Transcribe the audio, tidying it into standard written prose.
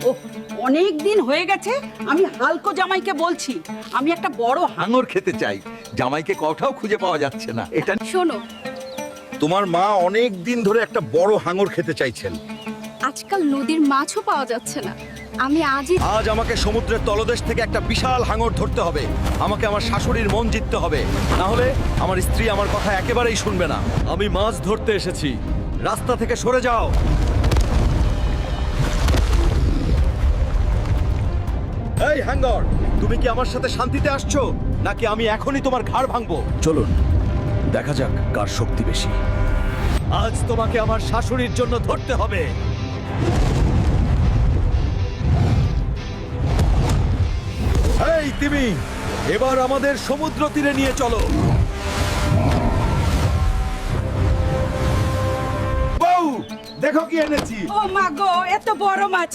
ও, অনেক দিন হয়ে গেছে। আমি হালকো জামাইকে বলছি আমি একটা বড় হাঙর খেতে চাই, জামাইকে কোথাও খুঁজে পাওয়া যাচ্ছে না। এটা শোনো, তোমার মা অনেক দিন ধরে একটা বড় হাঙর খেতে চাইছেন। আজকাল নদীর মাছও পাওয়া যাচ্ছে না। আমি আজই আজ আমাকে সমুদ্রের তলদেশ থেকে একটা বিশাল হাঙর ধরতে হবে। আমাকে আমার শাশুড়ির মন জিততে হবে, না হলে আমার স্ত্রী আমার কথা একেবারেই শুনবে না। আমি মাছ ধরতে এসেছি, রাস্তা থেকে সরে যাও। এই হাঙ্গর, তুমি কি আমার সাথে শান্তিতে আসছো, নাকি আমি এখনই তোমার ঘাড় ভাঙবো? চলুন দেখা যাক কার শক্তি বেশি। আজ তোমাকে আমার শাশুড়ির জন্য ধরতে হবে। এই তিমি, এবার আমাদের সমুদ্র তীরে নিয়ে চলো। বউ, দেখো কি এনেছি। ও মা গো, এত বড় মাছ